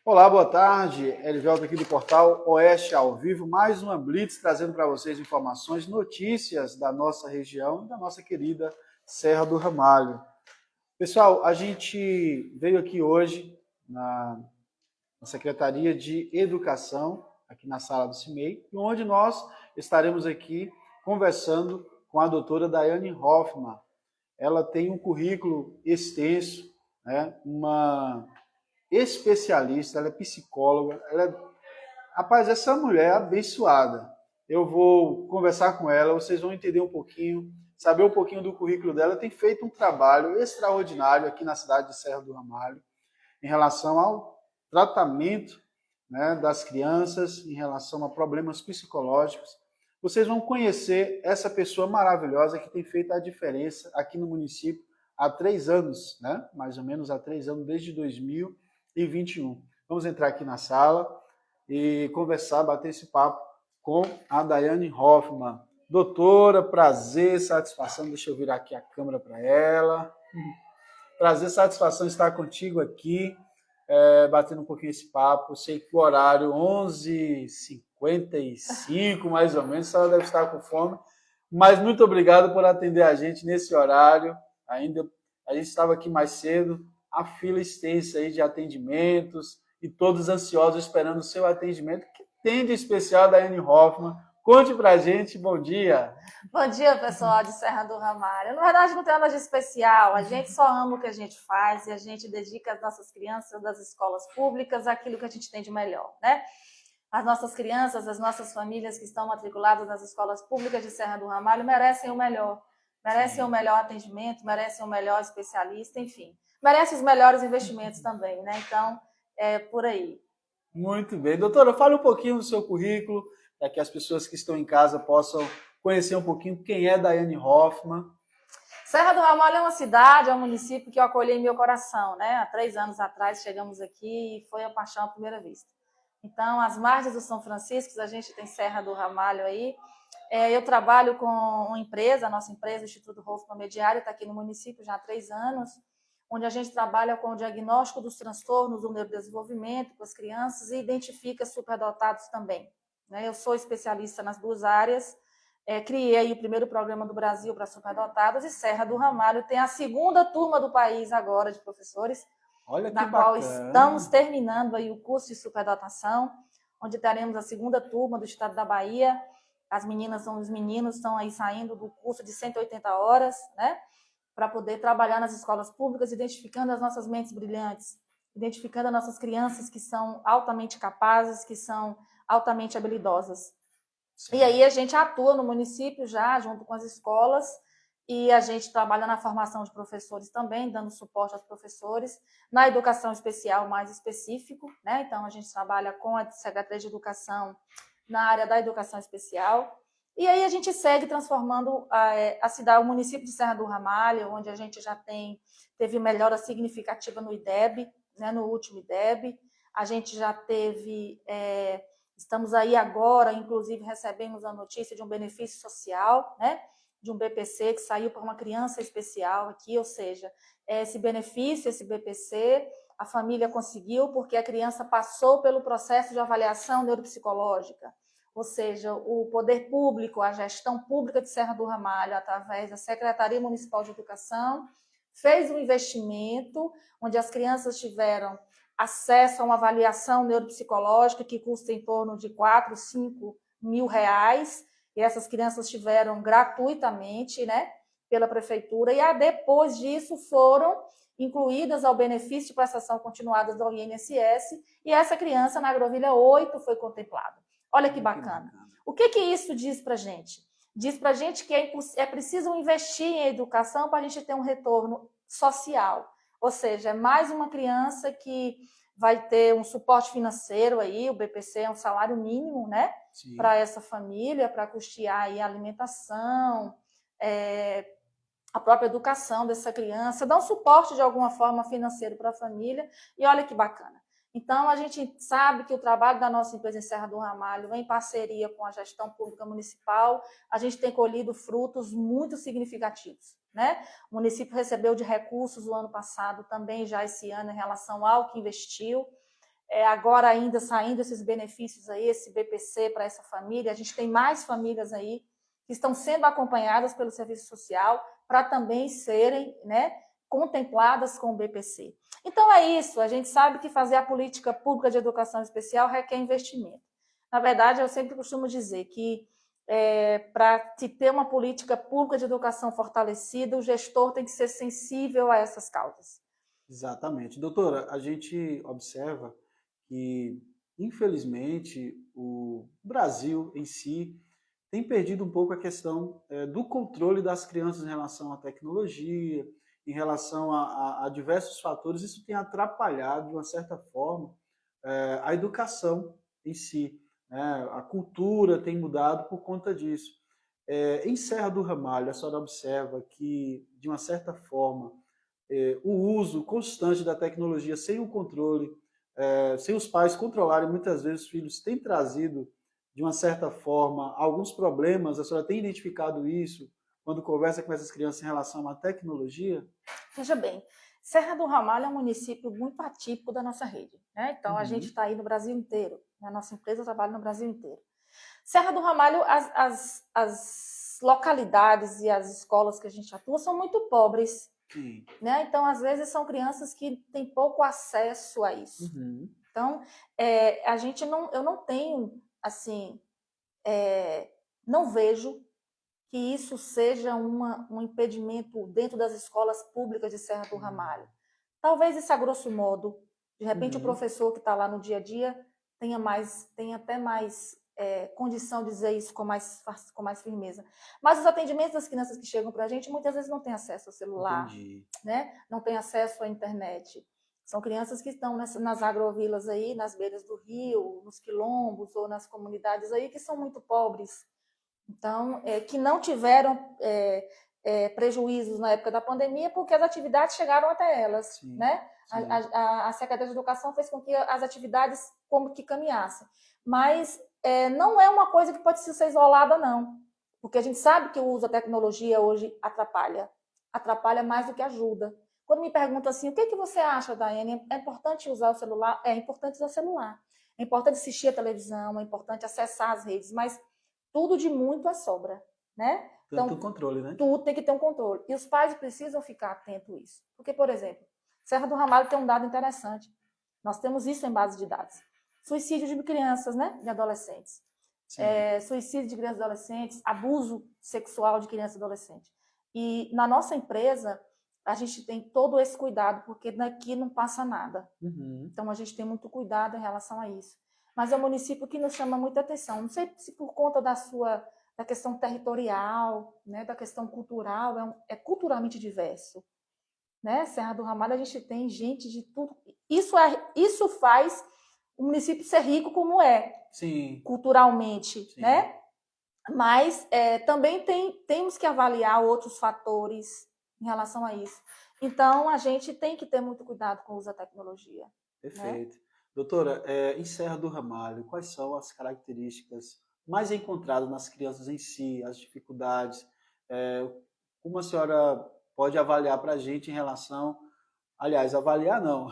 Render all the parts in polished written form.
Olá, boa tarde. Elivelto aqui do portal Oeste ao Vivo. Mais uma Blitz trazendo para vocês informações, notícias da nossa região e da nossa querida Serra do Ramalho. Pessoal, a gente veio aqui hoje na Secretaria de Educação, aqui na sala do CIMEI, onde nós estaremos aqui conversando com a doutora Daiane Hoffmann. Ela tem um currículo extenso, né? Uma especialista, ela é psicóloga, rapaz, essa mulher é abençoada. Eu vou conversar com ela, vocês vão entender um pouquinho, saber um pouquinho do currículo dela. Ela tem feito um trabalho extraordinário aqui na cidade de Serra do Ramalho, em relação ao tratamento, né, das crianças, em relação a problemas psicológicos. Vocês vão conhecer essa pessoa maravilhosa que tem feito a diferença aqui no município há 3 anos, né? Mais ou menos há 3 anos, desde 2021. Vamos entrar aqui na sala e conversar, bater esse papo com a Daiane Hoffmann. Doutora, prazer, satisfação. Deixa eu virar aqui a câmera para ela. Prazer, satisfação estar contigo aqui, batendo um pouquinho esse papo. Eu sei que o horário 11h55, mais ou menos, ela deve estar com fome. Mas muito obrigado por atender a gente nesse horário. Ainda a gente estava aqui mais cedo, a fila extensa aí de atendimentos e todos ansiosos esperando o seu atendimento. O que tem de especial, Daiane Hoffmann? Conte pra gente, bom dia. Bom dia, pessoal de Serra do Ramalho. Na verdade, não tem nada de especial. A gente só ama o que a gente faz e a gente dedica as nossas crianças das escolas públicas àquilo que a gente tem de melhor, né? As nossas crianças, as nossas famílias que estão matriculadas nas escolas públicas de Serra do Ramalho merecem o melhor. Merecem o melhor atendimento, merecem o melhor especialista, enfim. Merecem os melhores investimentos também, né? Então, é por aí. Muito bem. Doutora, fale um pouquinho do seu currículo, para que as pessoas que estão em casa possam conhecer um pouquinho quem é Daiane Hoffmann. Serra do Ramalho é uma cidade, é um município que eu acolhi em meu coração, né? Há 3 anos atrás chegamos aqui e foi a paixão à primeira vista. Então, às margens do São Francisco, a gente tem Serra do Ramalho aí. Eu trabalho com uma empresa, a nossa empresa, o Instituto Hoffmann Mediário, está aqui no município já há 3 anos, onde a gente trabalha com o diagnóstico dos transtornos do neurodesenvolvimento com as crianças e identifica superdotados também. Eu sou especialista nas 2 áreas, criei o primeiro programa do Brasil para superdotados e Serra do Ramalho tem a 2ª turma do país agora de professores, Olha que na bacana. qual estamos terminando aí o curso de superdotação, onde teremos a 2ª turma do estado da Bahia. As meninas os meninos estão aí saindo do curso de 180 horas, né? Para poder trabalhar nas escolas públicas, identificando as nossas mentes brilhantes, identificando as nossas crianças que são altamente capazes, que são altamente habilidosas. Sim. E aí a gente atua no município já, junto com as escolas, e a gente trabalha na formação de professores também, dando suporte aos professores, na educação especial mais específico, né? Então a gente trabalha com a Secretaria de Educação na área da educação especial. E aí a gente segue transformando a cidade, o município de Serra do Ramalho, onde a gente já teve melhora significativa no IDEB, né, no último IDEB. A gente já teve, estamos aí agora, inclusive recebemos a notícia de um benefício social, né, de um BPC que saiu para uma criança especial aqui, ou seja, esse benefício, esse BPC, a família conseguiu porque a criança passou pelo processo de avaliação neuropsicológica. Ou seja, o poder público, a gestão pública de Serra do Ramalho, através da Secretaria Municipal de Educação, fez um investimento onde as crianças tiveram acesso a uma avaliação neuropsicológica que custa em torno de 4, 5 mil reais, e essas crianças tiveram gratuitamente, né, pela prefeitura, e depois disso foram incluídas ao benefício de prestação continuada do INSS, e essa criança na Agrovilha 8 foi contemplada. Olha que bacana. O que isso diz para a gente? Diz para a gente que é preciso investir em educação para a gente ter um retorno social. Ou seja, é mais uma criança que vai ter um suporte financeiro aí, o BPC é um salário mínimo, né? Para essa família, para custear aí a alimentação, a própria educação dessa criança, dar um suporte de alguma forma financeiro para a família. E olha que bacana. Então, a gente sabe que o trabalho da nossa empresa em Serra do Ramalho, em parceria com a gestão pública municipal, a gente tem colhido frutos muito significativos, né? O município recebeu de recursos o ano passado, também já esse ano, em relação ao que investiu. agora ainda saindo esses benefícios aí, esse BPC para essa família, a gente tem mais famílias aí que estão sendo acompanhadas pelo serviço social para também serem, né, contempladas com o BPC. Então é isso, a gente sabe que fazer a política pública de educação especial requer investimento. Na verdade, eu sempre costumo dizer que para se ter uma política pública de educação fortalecida, o gestor tem que ser sensível a essas causas. Exatamente. Doutora, a gente observa que, infelizmente, o Brasil em si tem perdido um pouco a questão do controle das crianças em relação à tecnologia, em relação a diversos fatores. Isso tem atrapalhado, de uma certa forma, a educação em si, né? A cultura tem mudado por conta disso. Em Serra do Ramalho, a senhora observa que, de uma certa forma, o uso constante da tecnologia sem o controle, sem os pais controlarem, muitas vezes os filhos têm trazido, de uma certa forma, alguns problemas. A senhora tem identificado isso quando conversa com essas crianças em relação à tecnologia? Veja bem, Serra do Ramalho é um município muito atípico da nossa rede, né? Então, a gente está aí no Brasil inteiro, né? A nossa empresa trabalha no Brasil inteiro. Serra do Ramalho, as localidades e as escolas que a gente atua são muito pobres, né? Então, às vezes, são crianças que têm pouco acesso a isso. Então, a gente eu não tenho, assim, não vejo que isso seja um impedimento dentro das escolas públicas de Serra do Ramalho. Talvez isso a grosso modo, de repente o professor que está lá no dia a dia tenha até mais condição de dizer isso com mais firmeza. Mas os atendimentos das crianças que chegam para a gente muitas vezes não têm acesso ao celular, né? Não têm acesso à internet. São crianças que estão nas agrovilas aí, nas beiras do rio, nos quilombos ou nas comunidades aí que são muito pobres. Então, que não tiveram prejuízos na época da pandemia porque as atividades chegaram até elas. Sim, né? Sim. A Secretaria de Educação fez com que as atividades como que caminhassem. Mas não é uma coisa que pode ser isolada, não. Porque a gente sabe que o uso da tecnologia hoje atrapalha. Atrapalha mais do que ajuda. Quando me perguntam assim, o que você acha, Daiane? É importante usar o celular? É importante usar o celular. É importante assistir a televisão, é importante acessar as redes, mas tudo de muito é sobra, né? Então, tem controle, né? Tudo tem que ter um controle. E os pais precisam ficar atentos a isso. Porque, por exemplo, Serra do Ramalho tem um dado interessante. Nós temos isso em base de dados. Suicídio de crianças, né? De adolescentes. Suicídio de crianças e adolescentes, abuso sexual de criança e adolescente. E na nossa empresa, a gente tem todo esse cuidado, porque daqui não passa nada. Então, a gente tem muito cuidado em relação a isso. Mas é um município que nos chama muita atenção. Não sei se por conta da questão territorial, né, da questão cultural, é culturalmente diverso. Né? Serra do Ramalho, a gente tem gente de tudo. Isso faz o município ser rico como é, sim, culturalmente. Sim. Né? Mas também temos que avaliar outros fatores em relação a isso. Então, a gente tem que ter muito cuidado com o uso da tecnologia. Perfeito. Né? Doutora, em Serra do Ramalho, quais são as características mais encontradas nas crianças em si, as dificuldades? Como a senhora pode avaliar para a gente em relação... Aliás, avaliar não,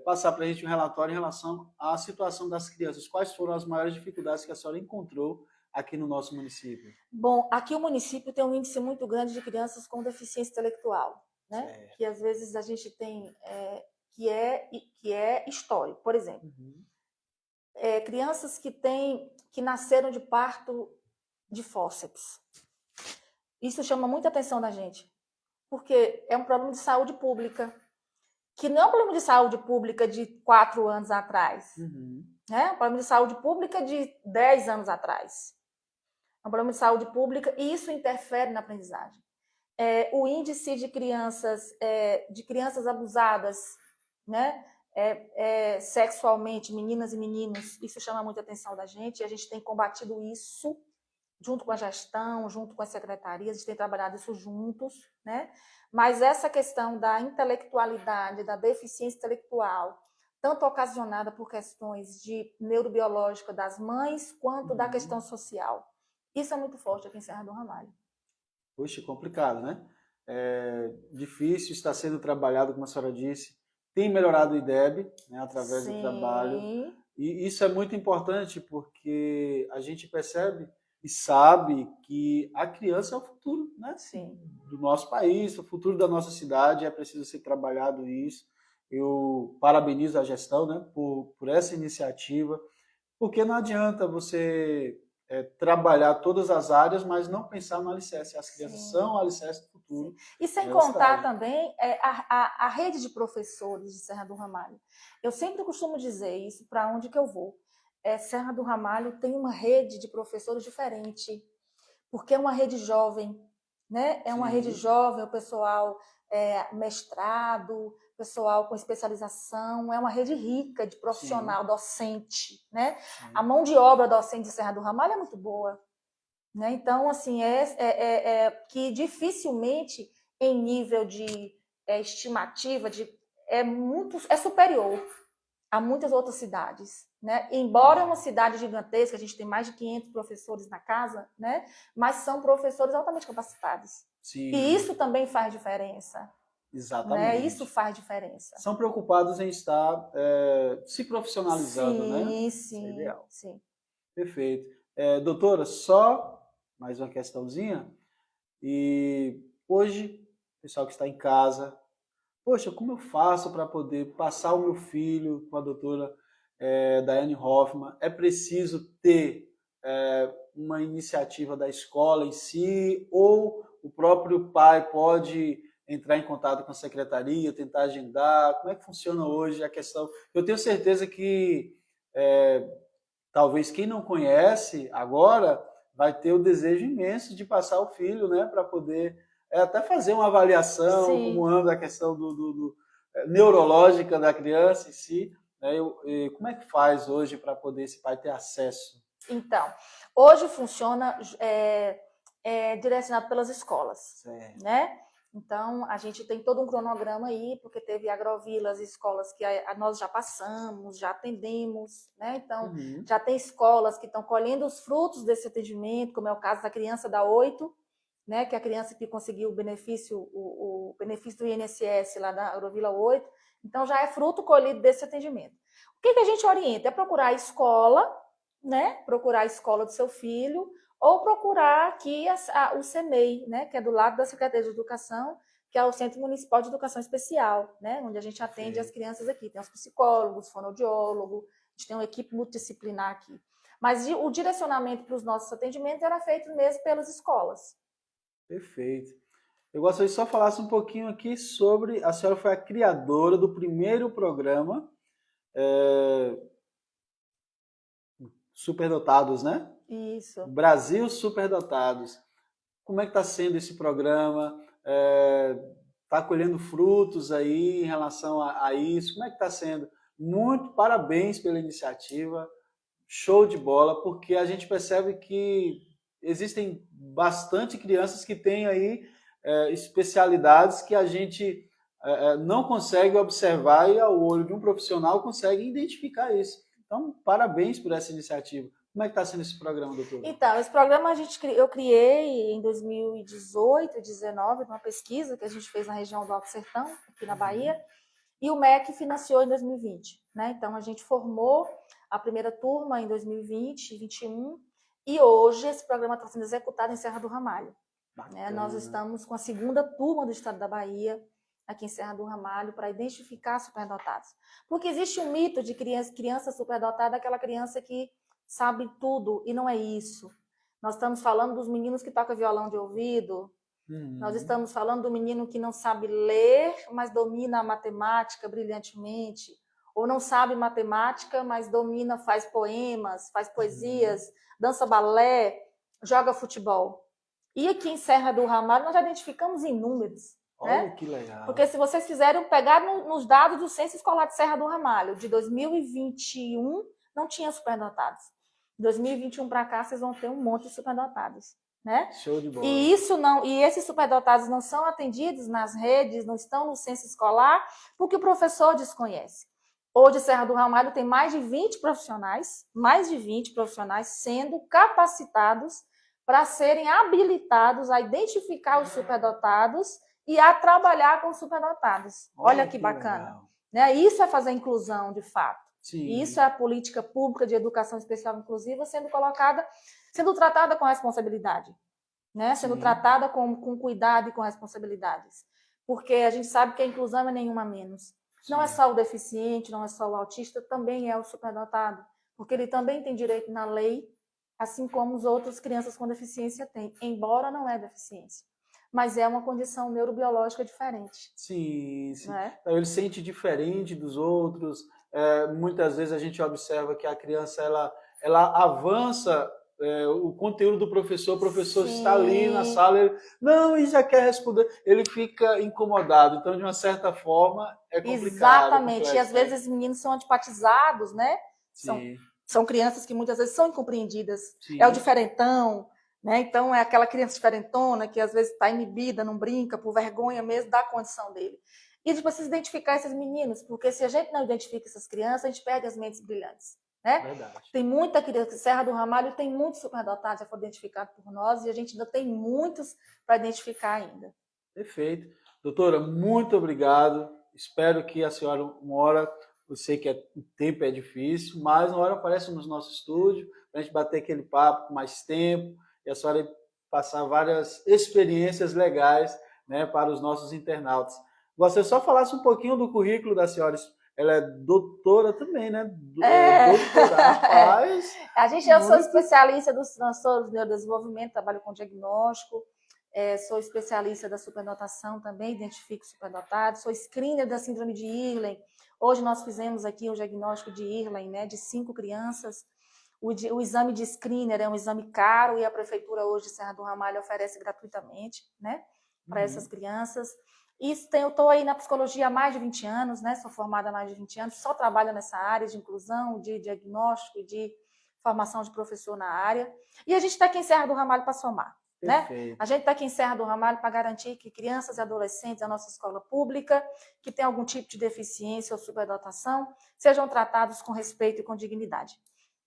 passar para a gente um relatório em relação à situação das crianças. Quais foram as maiores dificuldades que a senhora encontrou aqui no nosso município? Bom, aqui o município tem um índice muito grande de crianças com deficiência intelectual, né? Que às vezes a gente tem... que é histórico. Por exemplo, crianças que nasceram de parto de fórceps. Isso chama muita atenção da gente, porque é um problema de saúde pública, que não é um problema de saúde pública de 4 anos atrás, né? É um problema de saúde pública de 10 anos atrás. É um problema de saúde pública e isso interfere na aprendizagem. O índice de crianças abusadas, né? Sexualmente, meninas e meninos, isso chama muita atenção da gente e a gente tem combatido isso junto com a gestão, junto com as secretarias, a gente tem trabalhado isso juntos, né? Mas essa questão da intelectualidade, da deficiência intelectual, tanto ocasionada por questões de neurobiológica das mães, quanto da questão social, isso é muito forte aqui em Serra do Ramalho. Puxa, complicado, né? Difícil, está sendo trabalhado, como a senhora disse, tem melhorado o IDEB, né, através do Sim. trabalho. E isso é muito importante porque a gente percebe e sabe que a criança é o futuro, né, Sim. do nosso país, o futuro da nossa cidade, é preciso ser trabalhado isso. Eu parabenizo a gestão, né, por essa iniciativa, porque não adianta você trabalhar todas as áreas, mas não pensar no alicerce. As crianças Sim. são o alicerce do futuro. Sim. E sem da contar cidade. também a rede de professores de Serra do Ramalho. Eu sempre costumo dizer isso para onde que eu vou. Serra do Ramalho tem uma rede de professores diferente, porque é uma rede jovem, né? É uma Sim. rede jovem, o pessoal mestrado, pessoal com especialização, é uma rede rica de profissional, Sim. docente, né? Sim. A mão de obra docente de Serra do Ramalho é muito boa, né? Então, assim, que dificilmente em nível de estimativa é superior a muitas outras cidades, né? Embora é uma cidade gigantesca, a gente tem mais de 500 professores na casa, né? Mas são professores altamente capacitados. Sim. E isso também faz diferença. Exatamente. Né? Isso faz diferença. São preocupados em estar se profissionalizando, sim, né? Sim, Isso é ideal. sim. Perfeito. Doutora, só mais uma questãozinha. E hoje, o pessoal que está em casa, poxa, como eu faço para poder passar o meu filho com a doutora Daiane Hoffmann? É preciso ter uma iniciativa da escola em si, ou o próprio pai pode entrar em contato com a secretaria, tentar agendar? Como é que funciona hoje a questão? Eu tenho certeza que talvez quem não conhece agora vai ter o desejo imenso de passar o filho, né, para poder até fazer uma avaliação, Sim. como anda a questão do neurológica da criança em si, né, como é que faz hoje para poder esse pai ter acesso? Então, hoje funciona direcionado pelas escolas, Certo. né? Então, a gente tem todo um cronograma aí, porque teve agrovilas, escolas que nós já passamos, já atendemos, né? Então, já tem escolas que estão colhendo os frutos desse atendimento, como é o caso da criança da 8, né? Que é a criança que conseguiu o benefício do INSS lá da Agrovila 8. Então, já é fruto colhido desse atendimento. O que a gente orienta? É procurar a escola, né? Procurar a escola do seu filho, ou procurar aqui o CEMEI, né? Que é do lado da Secretaria de Educação, que é o Centro Municipal de Educação Especial, né? Onde a gente atende as crianças aqui. Tem os psicólogos, fonoaudiólogos, a gente tem uma equipe multidisciplinar aqui. Mas o direcionamento para os nossos atendimentos era feito mesmo pelas escolas. Perfeito. Eu gostaria de só falasse um pouquinho aqui sobre... A senhora foi a criadora do primeiro programa Superdotados, né? Isso. Brasil Superdotados. Como é que está sendo esse programa? Está colhendo frutos aí em relação a isso? Como é que está sendo? Muito parabéns pela iniciativa, show de bola, porque a gente percebe que existem bastante crianças que têm aí especialidades que a gente não consegue observar e ao olho de um profissional consegue identificar isso. Então, parabéns por essa iniciativa. Como é que está sendo esse programa, doutora? Então, esse programa eu criei em 2018, 2019, numa pesquisa que a gente fez na região do Alto Sertão, aqui na Bahia, e o MEC financiou em 2020. Né? Então, a gente formou a primeira turma em 2020, 2021, e hoje esse programa está sendo executado em Serra do Ramalho. Né? Nós estamos com a segunda turma do estado da Bahia, aqui em Serra do Ramalho, para identificar superdotados. Porque existe um mito de criança superdotada, aquela criança que sabe tudo, e não é isso. Nós estamos falando dos meninos que tocam violão de ouvido, nós estamos falando do menino que não sabe ler, mas domina a matemática brilhantemente, ou não sabe matemática, mas domina, faz poemas, faz poesias, dança balé, joga futebol. E aqui em Serra do Ramalho nós já identificamos inúmeros. Olha, né? Que legal. Porque se vocês fizerem, pegar nos dados do Censo Escolar de Serra do Ramalho, de 2021, não tinha superdotados. De 2021 para cá, vocês vão ter um monte de superdotados. Né? Show de bola. E esses superdotados não são atendidos nas redes, não estão no censo escolar, porque o professor desconhece. Hoje, Serra do Ramalho tem mais de 20 profissionais sendo capacitados para serem habilitados a identificar os superdotados e a trabalhar com superdotados. Olha que bacana. Legal. né? Isso é fazer inclusão, de fato. Sim. Isso é a política pública de educação especial inclusiva sendo colocada, sendo tratada com responsabilidade, né? Sendo Sim. tratada com cuidado e com responsabilidades. Porque a gente sabe que a inclusão é nenhuma menos. Não Sim. é só o deficiente, não é só o autista, também é o superdotado, porque ele também tem direito na lei, assim como as outras crianças com deficiência têm, embora não é deficiência. Mas é uma condição neurobiológica diferente. Sim, sim. Né? Então, ele sente diferente dos outros. Muitas vezes a gente observa que a criança ela avança o conteúdo do professor, o professor Sim. está ali na sala, ele não, e já quer responder, ele fica incomodado. Então, de uma certa forma, é complicado. Exatamente. Complexo, e às vezes os meninos são antipatizados, né? Sim. São crianças que muitas vezes são incompreendidas. Sim. É o diferentão, né? Então é aquela criança diferentona que às vezes está inibida, não brinca, por vergonha mesmo da condição dele. E a gente precisa identificar esses meninos, porque se a gente não identifica essas crianças, a gente perde as mentes brilhantes. Né? Verdade. Tem muita criança, Serra do Ramalho tem muitos superdotados, já foram identificados por nós, e a gente ainda tem muitos para identificar ainda. Perfeito. Doutora, muito obrigado. Espero que a senhora, uma hora, eu sei que o tempo é difícil, mas uma hora apareça no nosso estúdio, para a gente bater aquele papo com mais tempo, e a senhora passar várias experiências legais, né, para os nossos internautas. Você só falasse um pouquinho do currículo da senhora. Ela é doutora também, né? Doutora, rapaz. Eu sou especialista dos transtornos do neurodesenvolvimento, trabalho com diagnóstico, sou especialista da superdotação também, identifico superdotados, sou screener da síndrome de Irlen. Hoje nós fizemos aqui o diagnóstico de Irlen, né, de 5 crianças. O exame de screener é um exame caro e a prefeitura hoje de Serra do Ramalho oferece gratuitamente, né, para essas crianças. Eu estou aí na psicologia há mais de 20 anos, né? Sou formada há mais de 20 anos, só trabalho nessa área de inclusão, de diagnóstico, de formação de professor na área. E a gente está aqui em Serra do Ramalho para somar. Né? A gente está aqui em Serra do Ramalho para garantir que crianças e adolescentes da nossa escola pública, que têm algum tipo de deficiência ou superdotação, sejam tratados com respeito e com dignidade.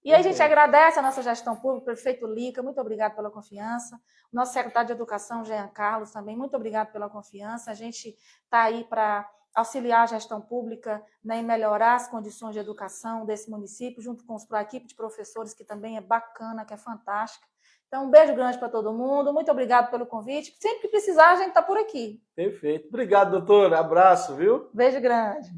E aí a gente agradece a nossa gestão pública, o prefeito Lica, muito obrigado pela confiança. O nosso secretário de Educação, Jean Carlos, também, muito obrigado pela confiança. A gente está aí para auxiliar a gestão pública, né, em melhorar as condições de educação desse município, junto com a equipe de professores, que também é bacana, que é fantástica. Então, um beijo grande para todo mundo. Muito obrigado pelo convite. Sempre que precisar, a gente está por aqui. Perfeito. Obrigado, doutora. Abraço, viu? Beijo grande.